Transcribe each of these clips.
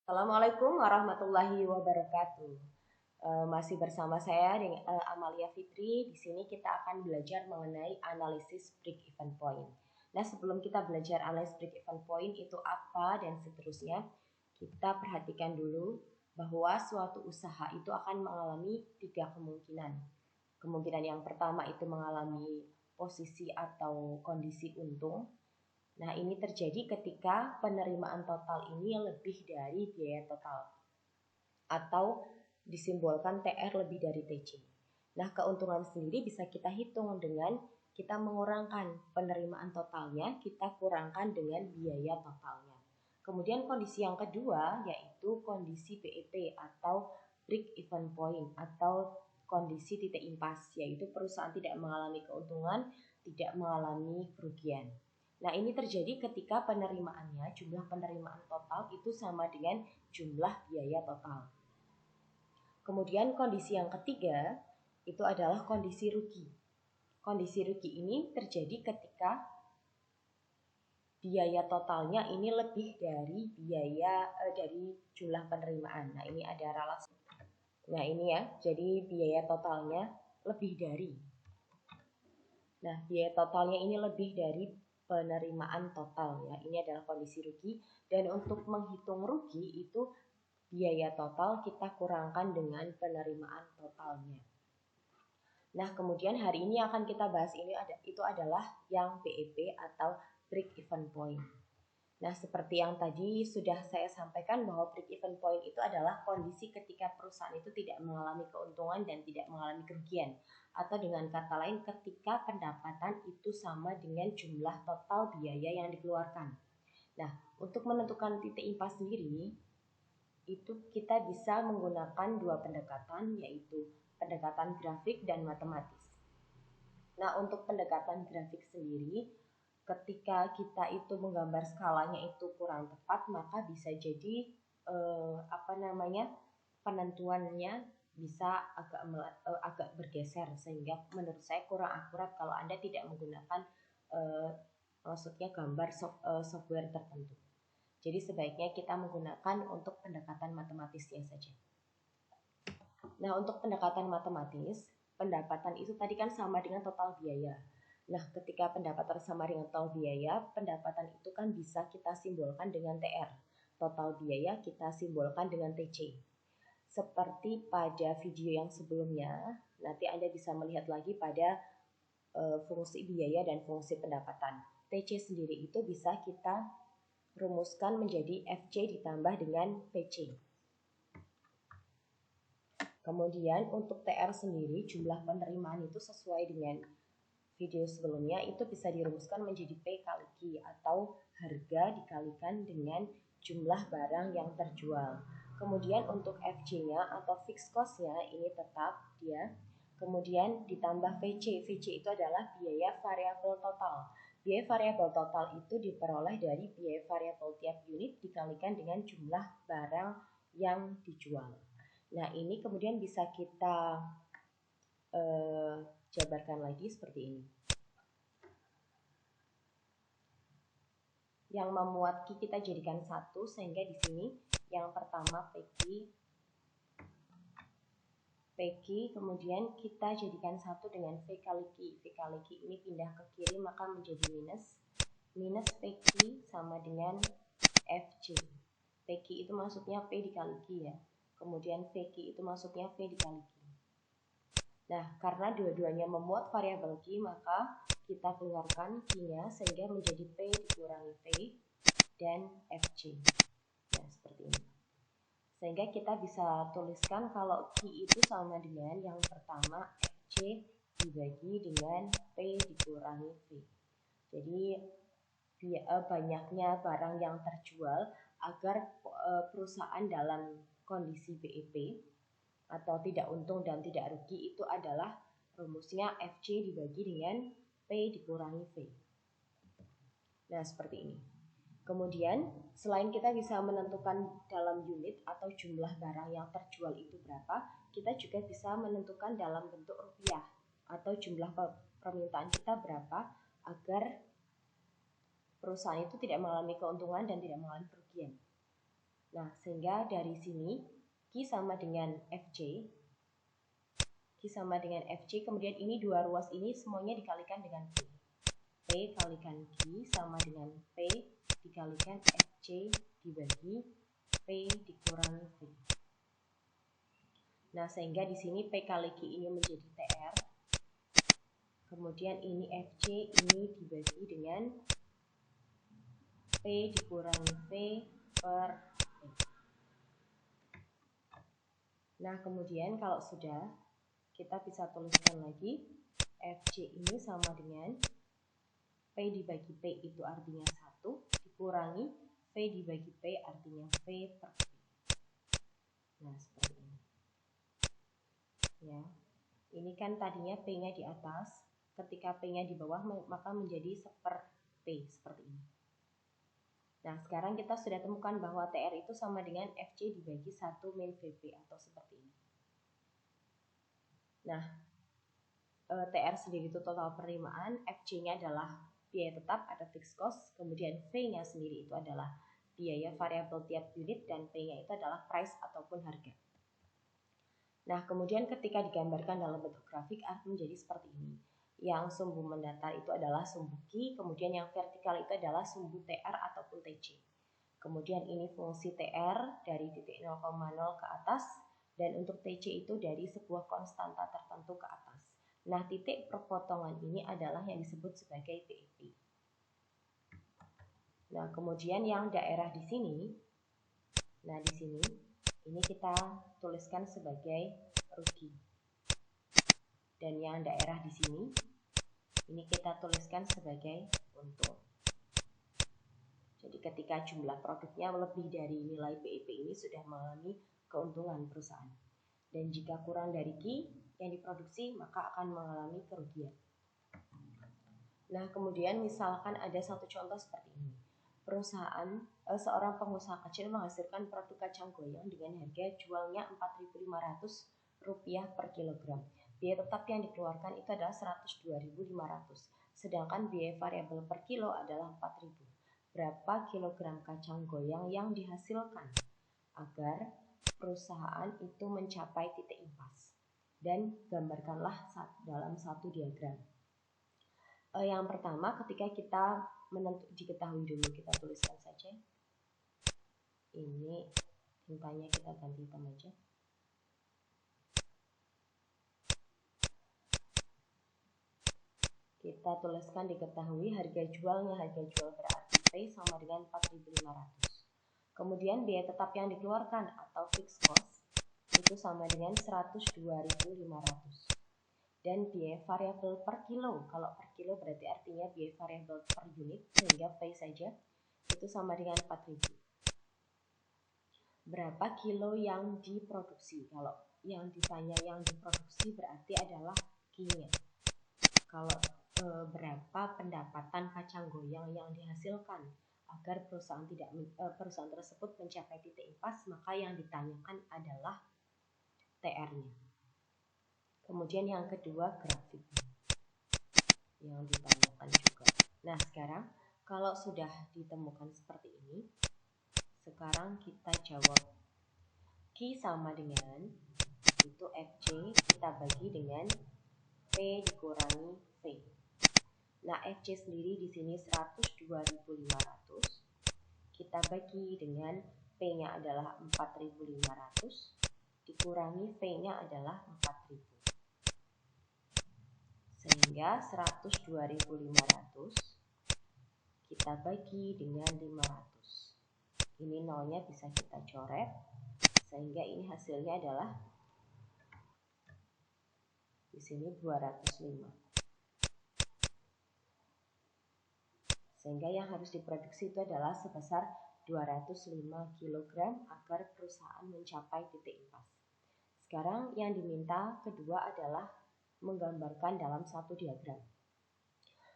Assalamualaikum warahmatullahi wabarakatuh. Masih bersama saya dengan Amalia Fitri. Di sini kita akan belajar mengenai analisis break even point. Nah, sebelum kita belajar analisis break even point itu apa dan seterusnya, kita perhatikan dulu bahwa suatu usaha itu akan mengalami tiga kemungkinan. Kemungkinan yang pertama itu mengalami posisi atau kondisi untung. Nah, ini terjadi ketika penerimaan total ini lebih dari biaya total atau disimbolkan TR lebih dari TC. Nah, keuntungan sendiri bisa kita hitung dengan kita mengurangkan penerimaan totalnya, kita kurangkan dengan biaya totalnya. Kemudian kondisi yang kedua yaitu kondisi BEP atau break even point atau kondisi titik impas, yaitu perusahaan tidak mengalami keuntungan, tidak mengalami kerugian. Nah, ini terjadi ketika penerimaannya, jumlah penerimaan total itu sama dengan jumlah biaya total. Kemudian kondisi yang ketiga itu adalah kondisi rugi. Kondisi rugi ini terjadi ketika biaya totalnya ini lebih dari dari jumlah penerimaan. Nah, ini ada relasi. Nah, ini ya, jadi biaya totalnya lebih dari. Nah, biaya totalnya ini lebih dari penerimaan total ya. Ini adalah kondisi rugi, dan untuk menghitung rugi itu biaya total kita kurangkan dengan penerimaan totalnya. Nah, kemudian hari ini akan kita bahas itu adalah yang BEP atau break even point. Nah, seperti yang tadi sudah saya sampaikan bahwa break even point itu adalah kondisi ketika perusahaan itu tidak mengalami keuntungan dan tidak mengalami kerugian. Atau dengan kata lain ketika pendapatan itu sama dengan jumlah total biaya yang dikeluarkan. Nah, untuk menentukan titik impas sendiri, itu kita bisa menggunakan dua pendekatan, yaitu pendekatan grafik dan matematis. Nah, untuk pendekatan grafik sendiri, ketika kita itu menggambar skalanya itu kurang tepat, maka bisa jadi penentuannya bisa agak bergeser, sehingga menurut saya kurang akurat kalau Anda tidak menggunakan maksudnya gambar software tertentu. Jadi sebaiknya kita menggunakan untuk pendekatan matematisnya saja. Nah, untuk pendekatan matematis, pendapatan itu tadi kan sama dengan total biaya. Nah, ketika pendapatan sama dengan total biaya, pendapatan itu kan bisa kita simbolkan dengan TR. Total biaya kita simbolkan dengan TC. Seperti pada video yang sebelumnya, nanti Anda bisa melihat lagi pada fungsi biaya dan fungsi pendapatan. TC sendiri itu bisa kita rumuskan menjadi FC ditambah dengan PC. Kemudian untuk TR sendiri, jumlah penerimaan itu sesuai dengan video sebelumnya itu bisa dirumuskan menjadi P kali Q atau harga dikalikan dengan jumlah barang yang terjual. Kemudian untuk FC-nya atau fixed cost-nya ini tetap dia. Kemudian ditambah VC. VC itu adalah biaya variabel total. Biaya variabel total itu diperoleh dari biaya variabel tiap unit dikalikan dengan jumlah barang yang dijual. Nah, ini kemudian bisa kita jabarkan lagi seperti ini. Yang memuat Q kita jadikan satu, sehingga di sini yang pertama PQ, kemudian kita jadikan satu dengan V kali Q. V kali Q ini pindah ke kiri maka menjadi minus. Minus PQ sama dengan FC. PQ itu maksudnya P dikali Q ya. Kemudian VQ itu maksudnya V dikali Q. Nah, karena dua-duanya memuat variabel Q, maka kita keluarkan Q-nya sehingga menjadi P dikurangi V dan FC. Nah, seperti ini. Sehingga kita bisa tuliskan kalau Q itu sama dengan yang pertama FC dibagi dengan P dikurangi V. Jadi banyaknya barang yang terjual agar perusahaan dalam kondisi BEP atau tidak untung dan tidak rugi itu adalah rumusnya FC dibagi dengan P dikurangi V. Nah, seperti ini. Kemudian, selain kita bisa menentukan dalam unit atau jumlah barang yang terjual itu berapa, kita juga bisa menentukan dalam bentuk rupiah atau jumlah permintaan kita berapa agar perusahaan itu tidak mengalami keuntungan dan tidak mengalami kerugian. Nah, sehingga dari sini Q sama dengan Fj. Q sama dengan Fj, kemudian ini dua ruas ini semuanya dikalikan dengan P. P kalikan Q sama dengan P dikalikan Fj dibagi P dikurangi V. Nah, sehingga di sini P kali Q ini menjadi TR. Kemudian ini Fj ini dibagi dengan P dikurangi V per P. Nah, kemudian kalau sudah, kita bisa tuliskan lagi Fj ini sama dengan P dibagi P itu artinya 1 dikurangi V dibagi P artinya V per P. Nah, seperti ini. Ya. Ini kan tadinya P-nya di atas, ketika P-nya di bawah maka menjadi seper P seperti ini. Nah, sekarang kita sudah temukan bahwa TR itu sama dengan Fj dibagi 1 min VP atau seperti ini. Nah, TR sendiri itu total penerimaan, Fj-nya adalah biaya tetap atau fixed cost, kemudian V-nya sendiri itu adalah biaya variabel tiap unit, dan P-nya itu adalah price ataupun harga. Nah, kemudian ketika digambarkan dalam bentuk grafik menjadi seperti ini. Yang sumbu mendatar itu adalah sumbu Q, kemudian yang vertikal itu adalah sumbu TR ataupun TC. Kemudian ini fungsi TR dari titik 0,0 ke atas, dan untuk TC itu dari sebuah konstanta tertentu ke atas. Nah, titik perpotongan ini adalah yang disebut sebagai PEP. Nah, kemudian yang daerah di sini, nah di sini, ini kita tuliskan sebagai rugi. Dan yang daerah di sini, ini kita tuliskan sebagai untung. Jadi ketika jumlah produknya lebih dari nilai PEP ini sudah mengalami keuntungan perusahaan. Dan jika kurang dari Q yang diproduksi, maka akan mengalami kerugian. Nah, kemudian misalkan ada satu contoh seperti ini. Seorang pengusaha kecil menghasilkan produk kacang goyang dengan harga jualnya Rp4.500 per kilogram. Biaya tetap yang dikeluarkan itu adalah Rp102.500, sedangkan biaya variabel per kilo adalah Rp4.000. Berapa kilogram kacang goyang yang dihasilkan agar perusahaan itu mencapai titik impas? Dan gambarkanlah dalam satu diagram. Yang pertama, ketika kita diketahui dulu, kita tuliskan saja. Ini tintanya kita ganti hitam aja. Kita tuliskan diketahui harga jual berarti P sama dengan 4.500. Kemudian biaya tetap yang dikeluarkan atau fixed cost itu sama dengan 102.500. Dan biaya variabel per kilo, kalau per kilo berarti artinya biaya variabel per unit, sehingga P saja itu sama dengan 4.000. Berapa kilo yang diproduksi? Kalau yang ditanya yang diproduksi berarti adalah Q-nya. Kalau berapa pendapatan kacang goyang yang dihasilkan agar perusahaan tersebut mencapai titik impas, maka yang ditanyakan adalah TR-nya. Kemudian yang kedua, grafik yang ditanyakan juga. Nah, sekarang kalau sudah ditemukan seperti ini, sekarang kita jawab. Q sama dengan itu Fj kita bagi dengan P dikurangi V. Nah, Fj sendiri di sini 102.500. Kita bagi dengan P-nya adalah 4.500 dikurangi V-nya adalah 4.000. Sehingga 102.500 kita bagi dengan 500. Ini nolnya bisa kita coret, sehingga ini hasilnya adalah di sini 205. Sehingga yang harus diproduksi itu adalah sebesar 205 kg agar perusahaan mencapai titik impas. Sekarang yang diminta kedua adalah menggambarkan dalam satu diagram.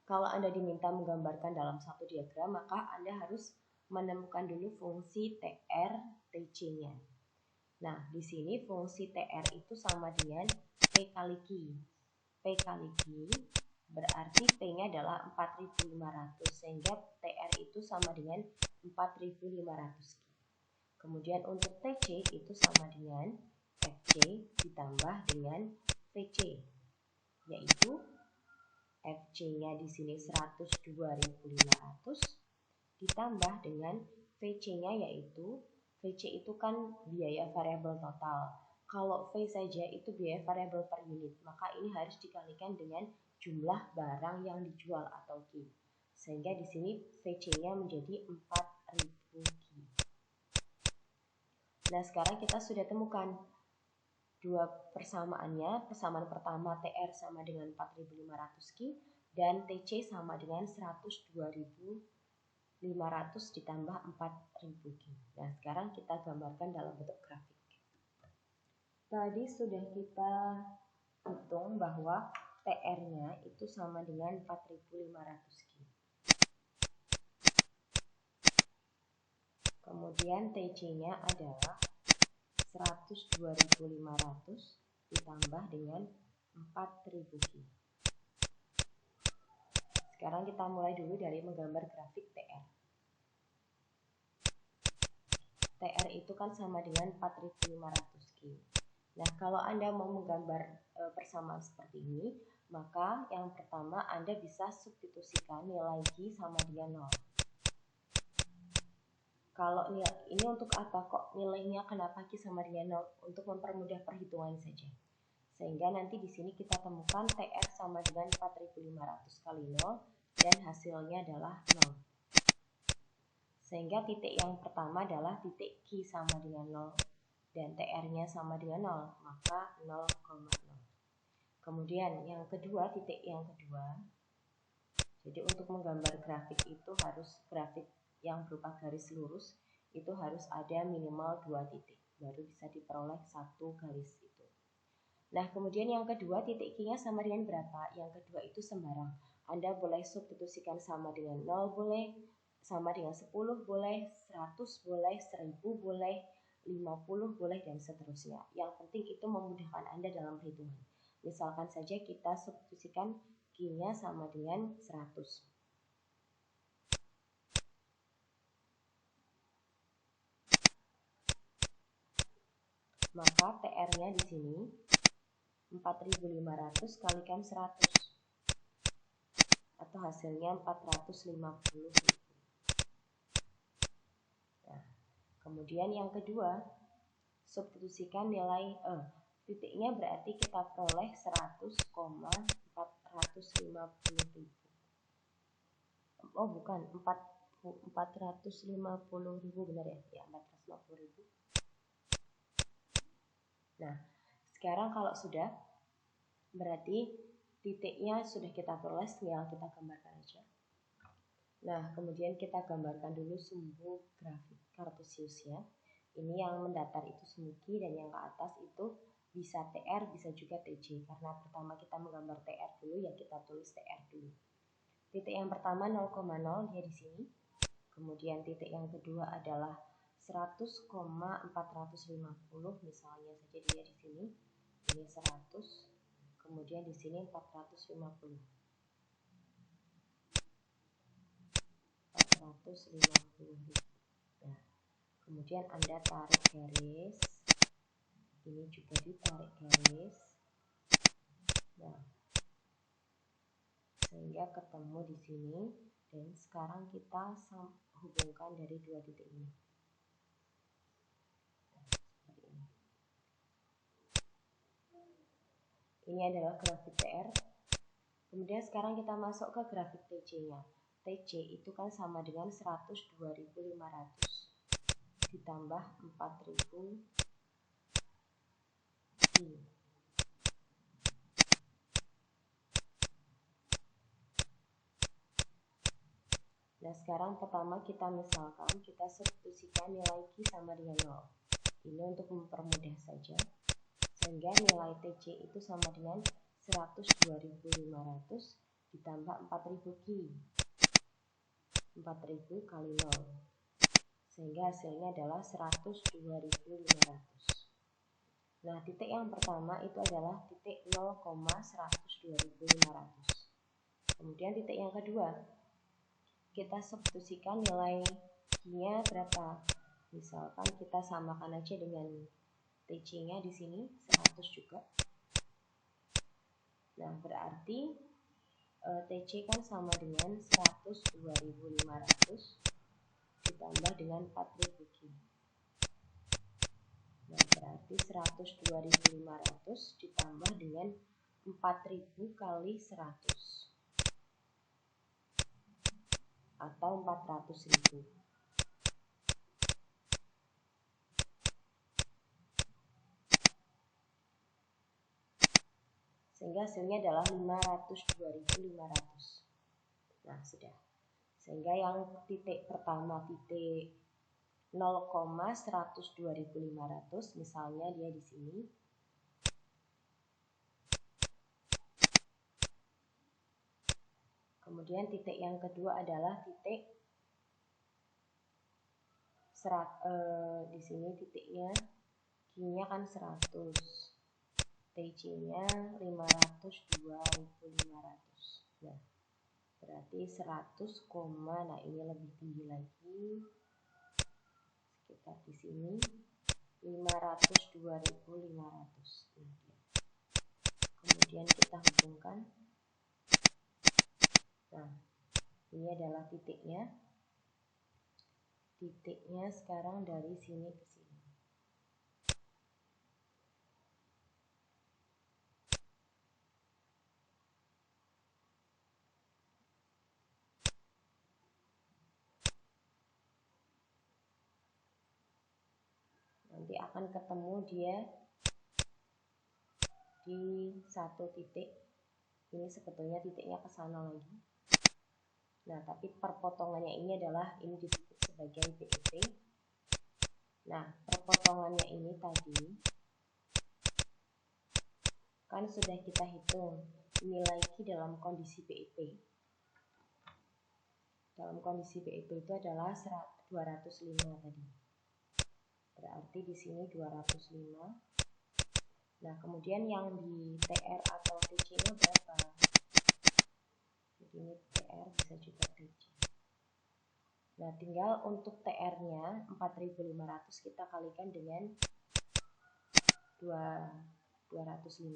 Kalau Anda diminta menggambarkan dalam satu diagram, maka Anda harus menemukan dulu fungsi TR, TC-nya. Nah, di sini fungsi TR itu sama dengan P kali Q. P kali Q berarti P-nya adalah 4.500, sehingga TR itu sama dengan 4.500 Q. Kemudian untuk TC itu sama dengan FC ditambah dengan VC, yaitu FC-nya di sini 102.500 ditambah dengan VC-nya, yaitu VC itu kan biaya variabel total. Kalau V saja itu biaya variabel per unit, maka ini harus dikalikan dengan jumlah barang yang dijual atau Q. Sehingga di sini VC-nya menjadi 4.000 Q. Nah, sekarang kita sudah temukan dua persamaannya. Persamaan pertama TR sama dengan 4.500 Q dan TC sama dengan 102.500 ditambah 4.000 Q. Nah, sekarang kita gambarkan dalam bentuk grafik. Tadi sudah kita hitung bahwa TR-nya itu sama dengan 4.500 Q. Kemudian TC-nya adalah 102.500 ditambah dengan 4.000 Q. Sekarang kita mulai dulu dari menggambar grafik TR. TR itu kan sama dengan 4.500 Q. Nah, kalau Anda mau menggambar persamaan seperti ini, maka yang pertama Anda bisa substitusikan nilai Q sama dengan 0. Kalau ini untuk apa kok nilainya, kenapa Q sama dengan 0? Untuk mempermudah perhitungan saja. Sehingga nanti di sini kita temukan TR sama dengan 4.500 kali 0 dan hasilnya adalah 0. Sehingga titik yang pertama adalah titik Q sama dengan 0 dan TR-nya sama dengan 0, maka 0,0. Kemudian yang kedua, titik yang kedua. Jadi untuk menggambar grafik itu harus grafik yang berupa garis lurus, itu harus ada minimal 2 titik, baru bisa diperoleh 1 garis itu. Nah, kemudian yang kedua, titik Q-nya sama dengan berapa? Yang kedua itu sembarang. Anda boleh substitusikan sama dengan 0 boleh, sama dengan 10 boleh, 100 boleh, 1000 boleh, 50 boleh, dan seterusnya. Yang penting itu memudahkan Anda dalam perhitungan. Misalkan saja kita substitusikan Q-nya sama dengan 100. Maka TR-nya di sini 4.500 kalikan 100 atau hasilnya 450.000. Nah, kemudian yang kedua, substitusikan nilai titiknya berarti kita peroleh 100,450.000. Oh, bukan, 450.000 benar ya? Ya, 450.000. Nah, sekarang kalau sudah, berarti titiknya sudah kita peroleh, tinggal kita gambarkan aja. Nah, kemudian kita gambarkan dulu sumbu grafik Kartesiusnya. Ini yang mendatar itu sumbu Q dan yang ke atas itu bisa TR, bisa juga TC. Karena pertama kita menggambar TR dulu, ya kita tulis TR dulu. Titik yang pertama 0,0 dia di sini. Kemudian titik yang kedua adalah 100,450, misalnya saja dia di sini. Ini 100. Kemudian di sini 450. 450.000. Nah, kemudian Anda tarik garis. Ini juga ditarik garis. Nah, sehingga ketemu di sini. Dan sekarang kita hubungkan dari dua titik ini. Nah, seperti ini. Ini adalah grafik TR. Kemudian sekarang kita masuk ke grafik TC-nya. TC itu kan sama dengan 102.500 ditambah 4.000 Q. Nah, sekarang pertama kita misalkan kita substitusikan nilai Q sama dengan 0. Ini untuk mempermudah saja. Sehingga nilai TC itu sama dengan 102.500 ditambah 4.000 Q. 4.000 kali 0. Sehingga hasilnya adalah 102.500. Nah, titik yang pertama itu adalah titik 0,102.500. Kemudian titik yang kedua, kita substitusikan nilai Q-nya berapa? Misalkan kita samakan aja dengan TC-nya di sini 100 juga. Nah, berarti TC kan sama dengan 102.500 ditambah dengan 4.000 Q. Nah, berarti 102.500 ditambah dengan 4.000 kali 100 atau 400.000. Sehingga hasilnya adalah 502.500. Nah, sudah. Sehingga yang titik pertama, titik 0,102.500, misalnya dia di sini. Kemudian titik yang kedua adalah titik di sini titiknya Q-nya kan 100. TC-nya 502.500. Nah, berarti 100, nah ini lebih tinggi lagi. Sekitar di sini 502.500. Kemudian kita hubungkan. Nah, ini adalah titiknya. Titiknya sekarang dari sini ke sini. Nanti akan ketemu dia di satu titik. Ini sebetulnya titiknya ke sana lagi. Nah, tapi perpotongannya ini adalah ini disebut sebagai BEP. Nah, perpotongannya ini tadi kan sudah kita hitung nilai Q dalam kondisi BEP. Dalam kondisi BEP itu adalah 205 tadi. Berarti di sini 205. Nah, kemudian yang di TR atau TC-nya berapa? Jadi ini TR bisa juga TC. Nah, tinggal untuk TR-nya 4.500 kita kalikan dengan 205.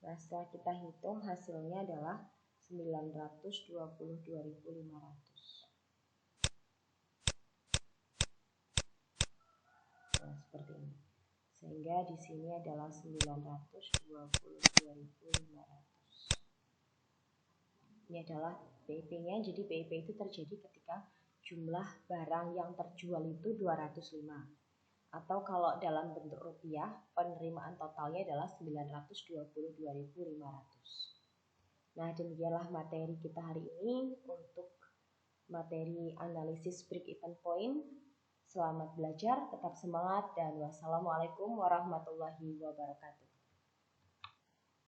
Nah, setelah kita hitung hasilnya adalah 922.500. Nah, seperti ini. Sehingga di sini adalah 922.500. Ini adalah BEP-nya. Jadi BEP itu terjadi ketika jumlah barang yang terjual itu 205. Atau kalau dalam bentuk rupiah, penerimaan totalnya adalah 922.500. Nah, demikianlah materi kita hari ini untuk materi analisis break even point. Selamat belajar, tetap semangat, dan wassalamualaikum warahmatullahi wabarakatuh.